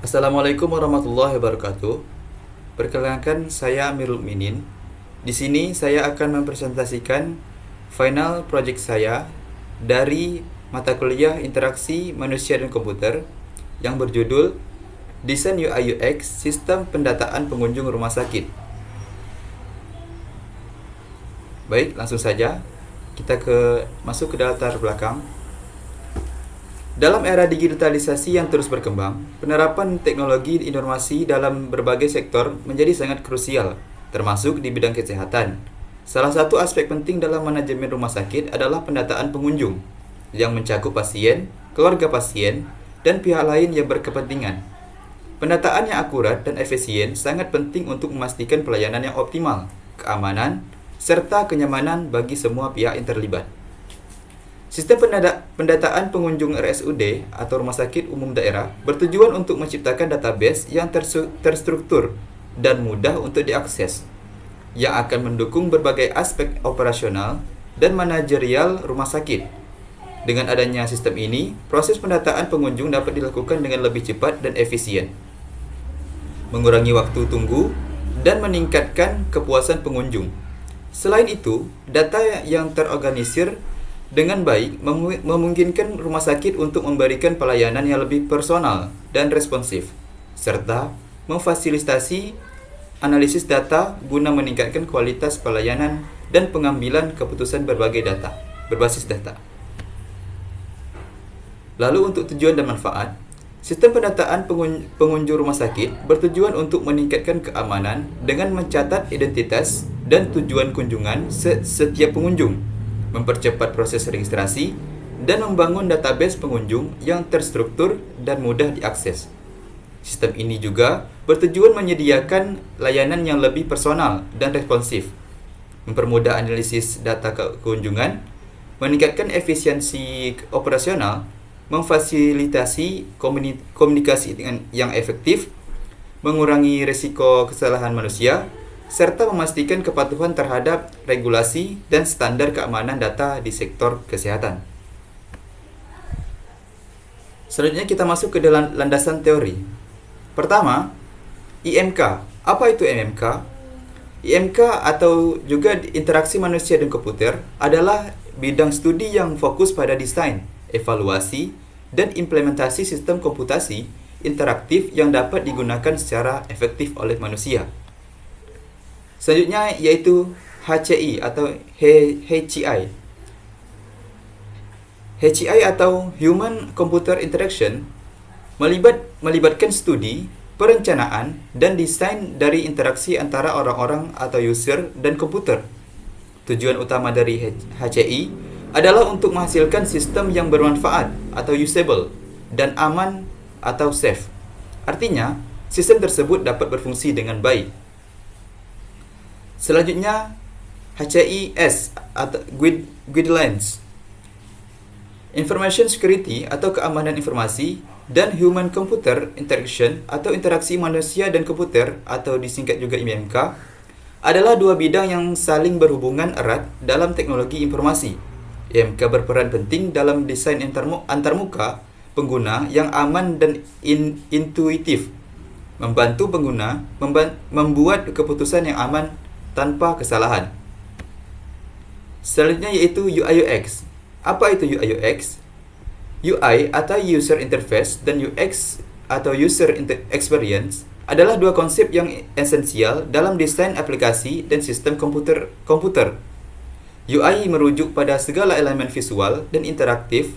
Assalamualaikum warahmatullahi wabarakatuh. Perkenalkan, saya Amirul Minin. Di sini saya akan mempresentasikan final project saya dari mata kuliah Interaksi Manusia dan Komputer yang berjudul Desain UI UX Sistem Pendataan Pengunjung Rumah Sakit. Baik, langsung saja kita masuk ke latar belakang. Dalam era digitalisasi yang terus berkembang, penerapan teknologi informasi dalam berbagai sektor menjadi sangat krusial, termasuk di bidang kesehatan. Salah satu aspek penting dalam manajemen rumah sakit adalah pendataan pengunjung, yang mencakup pasien, keluarga pasien, dan pihak lain yang berkepentingan. Pendataan yang akurat dan efisien sangat penting untuk memastikan pelayanan yang optimal, keamanan, serta kenyamanan bagi semua pihak yang terlibat. Sistem pendataan pengunjung RSUD atau Rumah Sakit Umum Daerah bertujuan untuk menciptakan database yang terstruktur dan mudah untuk diakses, yang akan mendukung berbagai aspek operasional dan manajerial rumah sakit. Dengan adanya sistem ini, proses pendataan pengunjung dapat dilakukan dengan lebih cepat dan efisien, mengurangi waktu tunggu, dan meningkatkan kepuasan pengunjung. Selain itu, data yang terorganisir dengan baik memungkinkan rumah sakit untuk memberikan pelayanan yang lebih personal dan responsif, serta memfasilitasi analisis data guna meningkatkan kualitas pelayanan dan pengambilan keputusan berbasis data. Lalu untuk tujuan dan manfaat, sistem pendataan pengunjung rumah sakit bertujuan untuk meningkatkan keamanan dengan mencatat identitas dan tujuan kunjungan setiap pengunjung, mempercepat proses registrasi, dan membangun database pengunjung yang terstruktur dan mudah diakses. Sistem ini juga bertujuan menyediakan layanan yang lebih personal dan responsif, mempermudah analisis data kunjungan, meningkatkan efisiensi operasional, memfasilitasi komunikasi yang efektif, mengurangi risiko kesalahan manusia, serta memastikan kepatuhan terhadap regulasi dan standar keamanan data di sektor kesehatan. Selanjutnya kita masuk ke dalam landasan teori. Pertama, IMK. Apa itu IMK? IMK atau juga interaksi manusia dan komputer adalah bidang studi yang fokus pada desain, evaluasi, dan implementasi sistem komputasi interaktif yang dapat digunakan secara efektif oleh manusia. Selanjutnya yaitu HCI atau HCI. HCI atau Human Computer Interaction melibatkan studi, perencanaan, dan desain dari interaksi antara orang-orang atau user dan komputer. Tujuan utama dari HCI adalah untuk menghasilkan sistem yang bermanfaat atau usable dan aman atau safe. Artinya, sistem tersebut dapat berfungsi dengan baik. Selanjutnya, HCIS atau Guidelines, Information Security atau keamanan informasi, dan Human Computer Interaction atau interaksi manusia dan komputer atau disingkat juga IMK adalah dua bidang yang saling berhubungan erat dalam teknologi informasi. IMK berperan penting dalam desain antarmuka pengguna yang aman dan intuitif, membantu pengguna membuat keputusan yang aman tanpa kesalahan. Selanjutnya yaitu UI UX. Apa itu UI UX? UI atau User Interface dan UX atau User Experience adalah dua konsep yang esensial dalam desain aplikasi dan sistem komputer. UI merujuk pada segala elemen visual dan interaktif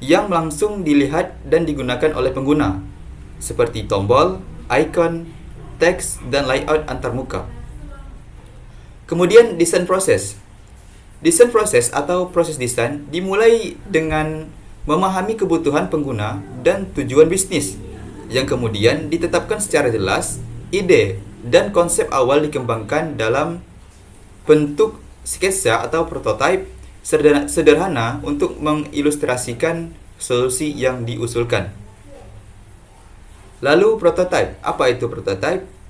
yang langsung dilihat dan digunakan oleh pengguna, seperti tombol, icon, teks, dan layout antarmuka. Kemudian desain proses. Desain proses atau proses desain dimulai dengan memahami kebutuhan pengguna dan tujuan bisnis, yang kemudian ditetapkan secara jelas. Ide dan konsep awal dikembangkan dalam bentuk sketsa atau prototipe sederhana untuk mengilustrasikan solusi yang diusulkan. Lalu prototipe. Apa itu prototipe?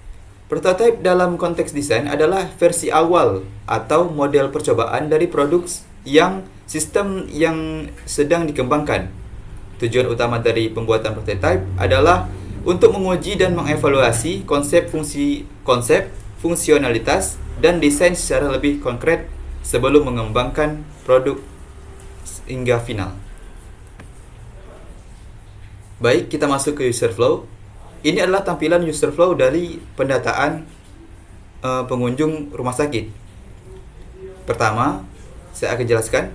Prototipe dalam konteks desain adalah versi awal atau model percobaan dari produk sistem yang sedang dikembangkan. Tujuan utama dari pembuatan prototipe adalah untuk menguji dan mengevaluasi konsep fungsionalitas dan desain secara lebih konkret sebelum mengembangkan produk hingga final. Baik, kita masuk ke user flow. Ini adalah tampilan user flow dari pendataan pengunjung rumah sakit. Pertama, saya akan jelaskan.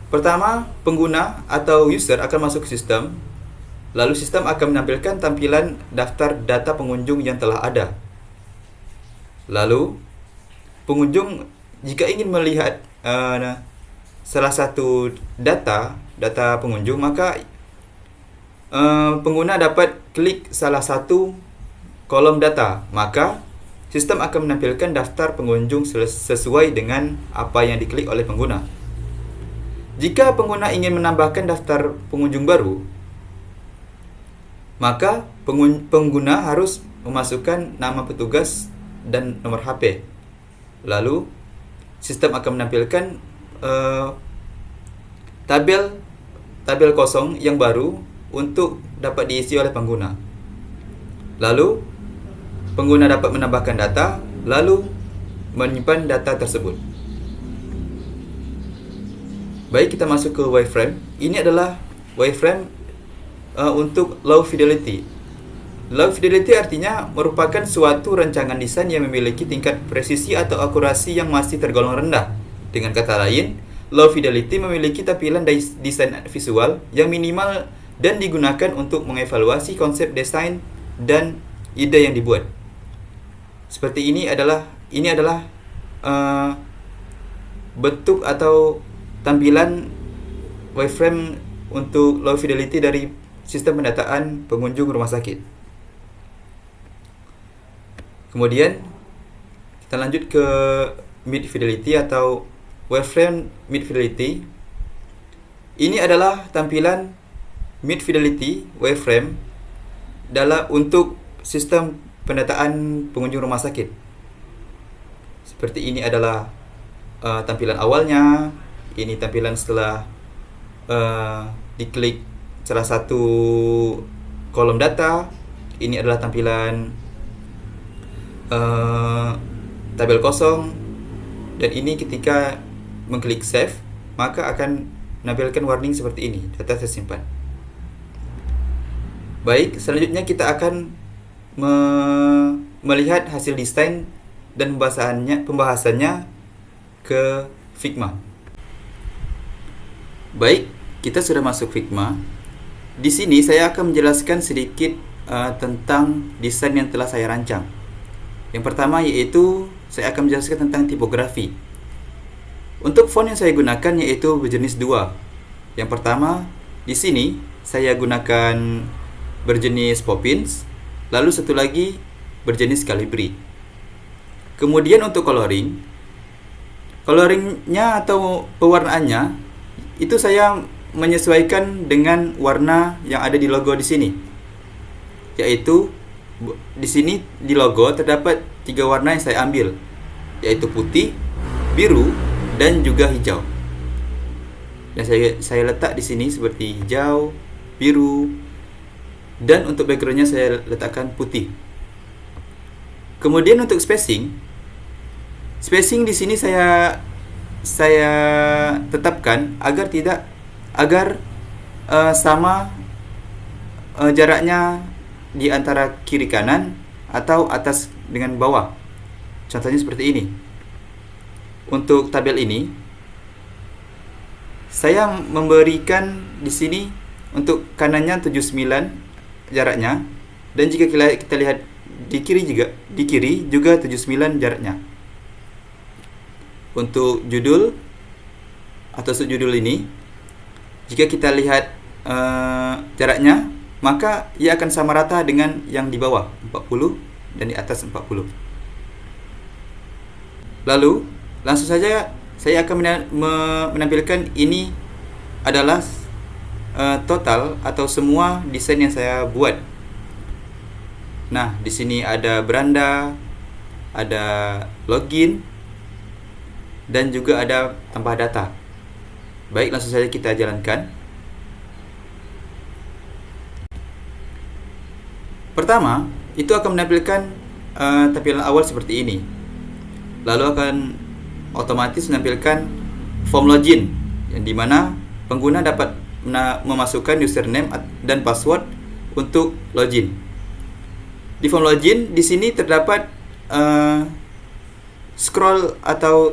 Pertama, pengguna atau user akan masuk ke sistem. Lalu sistem akan menampilkan tampilan daftar data pengunjung yang telah ada. Lalu, pengunjung jika ingin melihat salah satu data pengunjung, maka pengguna dapat klik salah satu kolom data. Maka sistem akan menampilkan daftar pengunjung sesuai dengan apa yang diklik oleh pengguna. Jika pengguna ingin menambahkan daftar pengunjung baru, maka pengguna harus memasukkan nama petugas dan nomor HP. Lalu, sistem akan menampilkan tabel kosong yang baru untuk dapat diisi oleh pengguna. Lalu, pengguna dapat menambahkan data, lalu menyimpan data tersebut. Baik, kita masuk ke wireframe. Ini adalah wireframe untuk low fidelity. Low fidelity artinya merupakan suatu rancangan desain yang memiliki tingkat presisi atau akurasi yang masih tergolong rendah. Dengan kata lain, low fidelity memiliki tampilan desain visual yang minimal dan digunakan untuk mengevaluasi konsep desain dan ide yang dibuat. Seperti ini adalah bentuk atau tampilan wireframe untuk low fidelity dari sistem pendataan pengunjung rumah sakit. Kemudian kita lanjut ke mid fidelity atau wireframe mid fidelity. Ini adalah tampilan mid fidelity wireframe untuk sistem pendataan pengunjung rumah sakit. Seperti ini adalah tampilan awalnya. Ini tampilan setelah diklik salah satu kolom data. Ini adalah tampilan tabel kosong. Dan ini ketika mengklik save, maka akan menampilkan warning seperti ini, data tersimpan. Baik, selanjutnya kita akan melihat hasil desain dan pembahasannya ke Figma. Baik, kita sudah masuk Figma. Di sini saya akan menjelaskan sedikit tentang desain yang telah saya rancang. Yang pertama yaitu saya akan menjelaskan tentang tipografi. Untuk font yang saya gunakan yaitu berjenis 2. Yang pertama, di sini saya gunakan berjenis Poppins, lalu satu lagi berjenis Calibri. Kemudian untuk coloringnya atau pewarnaannya itu saya menyesuaikan dengan warna yang ada di logo di sini. Yaitu di sini di logo terdapat 3 warna yang saya ambil, yaitu putih, biru, dan juga hijau. Dan saya letak di sini seperti hijau, biru, dan untuk backgroundnya saya letakkan putih. Kemudian untuk spacing di sini saya tetapkan agar sama jaraknya di antara kiri kanan atau atas dengan bawah. Contohnya seperti ini. Untuk tabel ini saya memberikan di sini untuk kanannya 79 jaraknya, dan jika kita lihat di kiri juga 79 jaraknya. Untuk judul atau subjudul ini, jika kita lihat jaraknya, maka ia akan sama rata dengan yang di bawah 40 dan di atas 40. Lalu langsung saja saya akan menampilkan ini adalah total atau semua desain yang saya buat. Nah, di sini ada beranda, ada login, dan juga ada tambah data. Baik, langsung saja kita jalankan. Pertama, itu akan menampilkan tampilan awal seperti ini. Lalu akan otomatis menampilkan form login, yang dimana pengguna dapat memasukkan username dan password untuk login. Di form login, di sini terdapat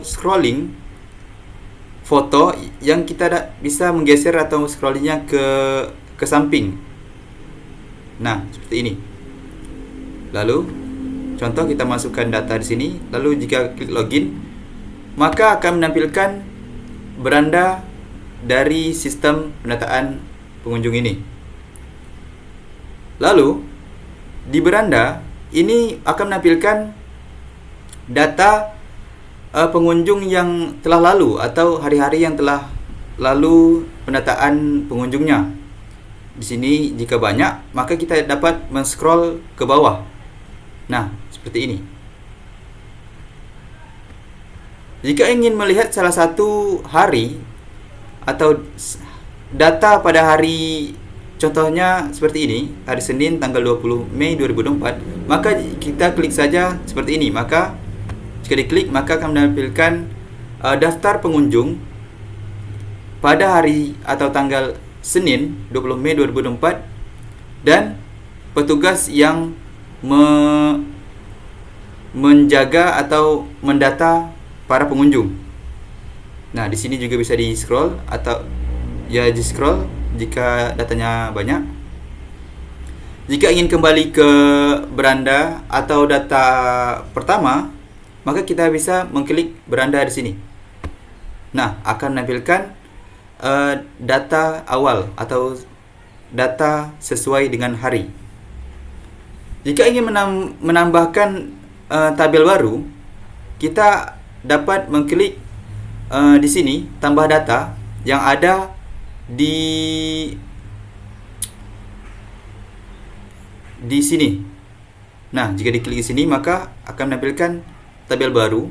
scrolling foto yang kita bisa menggeser atau scrollingnya ke samping. Nah, seperti ini. Lalu, contoh kita masukkan data di sini. Lalu jika klik login, maka akan menampilkan beranda dari sistem pendataan pengunjung ini. Lalu, di beranda ini akan menampilkan data pengunjung yang telah lalu atau hari-hari yang telah lalu pendataan pengunjungnya. Di sini jika banyak, maka kita dapat men-scroll ke bawah. Nah, seperti ini. Jika ingin melihat salah satu hari atau data pada hari, contohnya seperti ini, hari Senin tanggal 20 Mei 2024, maka kita klik saja seperti ini. Maka jika diklik, maka akan menampilkan daftar pengunjung pada hari atau tanggal Senin 20 Mei 2024 dan petugas yang menjaga atau mendata para pengunjung. Nah, di sini juga bisa di-scroll atau di-scroll jika datanya banyak. Jika ingin kembali ke beranda atau data pertama, maka kita bisa mengklik beranda di sini. Nah, akan menampilkan data awal atau data sesuai dengan hari. Jika ingin menambahkan tabel baru, kita dapat mengklik di sini tambah data yang ada di sini. Nah, jika diklik di sini, maka akan menampilkan tabel baru.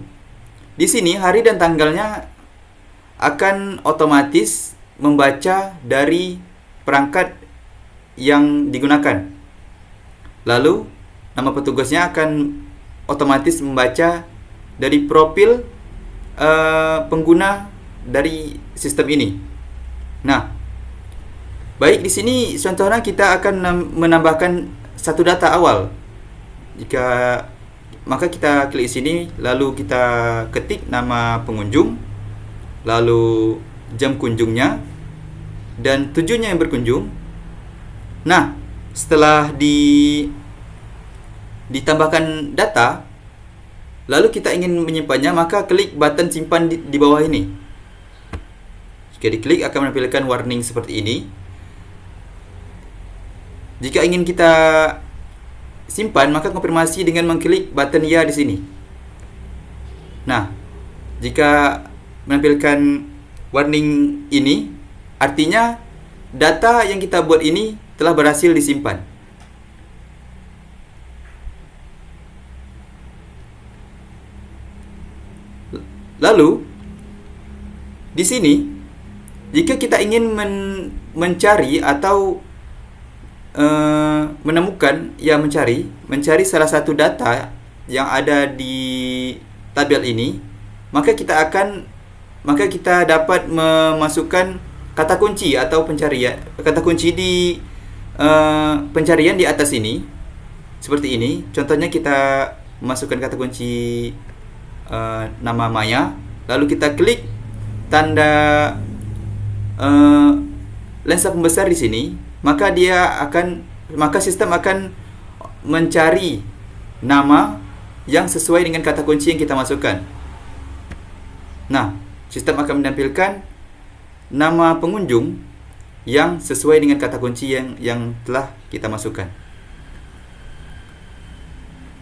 Di sini hari dan tanggalnya akan otomatis membaca dari perangkat yang digunakan. Lalu nama petugasnya akan otomatis membaca dari profil pengguna dari sistem ini. Nah, baik, di sini contohnya kita akan menambahkan satu data awal. Maka kita klik sini, lalu kita ketik nama pengunjung, lalu jam kunjungnya, dan tujuannya yang berkunjung. Nah, setelah ditambahkan data, lalu kita ingin menyimpannya, maka klik button simpan di bawah ini. Jika diklik, akan menampilkan warning seperti ini. Jika ingin kita simpan, maka konfirmasi dengan mengklik button ya di sini. Nah, jika menampilkan warning ini, artinya data yang kita buat ini telah berhasil disimpan. Lalu di sini, jika kita ingin mencari atau mencari salah satu data yang ada di tabel ini, maka kita dapat memasukkan kata kunci atau kata kunci di pencarian di atas ini, seperti ini. Contohnya kita masukkan kata kunci nama Maya, lalu kita klik tanda lensa pembesar di sini, maka sistem akan mencari nama yang sesuai dengan kata kunci yang kita masukkan. Nah, sistem akan menampilkan nama pengunjung yang sesuai dengan kata kunci yang telah kita masukkan.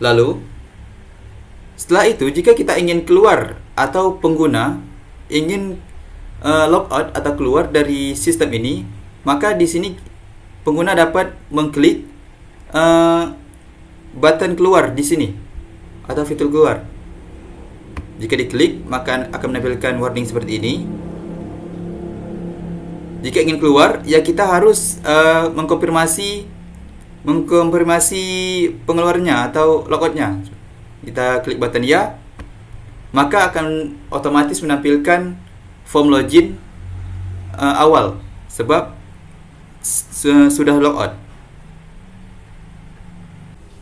Lalu, setelah itu, jika kita ingin keluar atau pengguna ingin logout atau keluar dari sistem ini, maka di sini pengguna dapat mengklik button keluar di sini atau fitur keluar. Jika diklik, maka akan menampilkan warning seperti ini. Jika ingin keluar, ya kita harus mengkonfirmasi mengkonfirmasi pengeluarannya atau logoutnya. Kita klik button ya, maka akan otomatis menampilkan form login awal sebab sudah logout.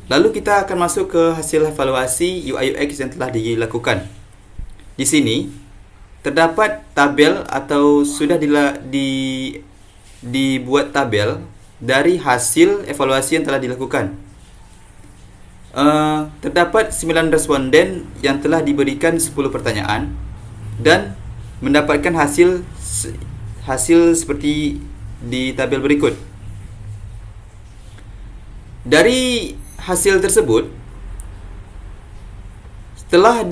Lalu kita akan masuk ke hasil evaluasi UI UX yang telah dilakukan. Di sini terdapat tabel atau sudah dibuat tabel dari hasil evaluasi yang telah dilakukan. Terdapat 9 responden yang telah diberikan 10 pertanyaan dan mendapatkan hasil seperti di tabel berikut. Dari hasil tersebut, setelah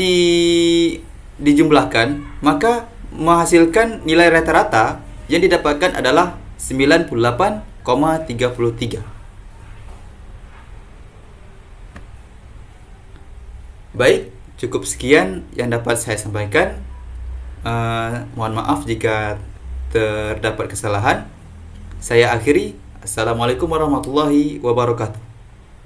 dijumlahkan, maka menghasilkan nilai rata-rata yang didapatkan adalah 98,33. Baik, cukup sekian yang dapat saya sampaikan. Mohon maaf jika terdapat kesalahan. Saya akhiri. Assalamualaikum warahmatullahi wabarakatuh.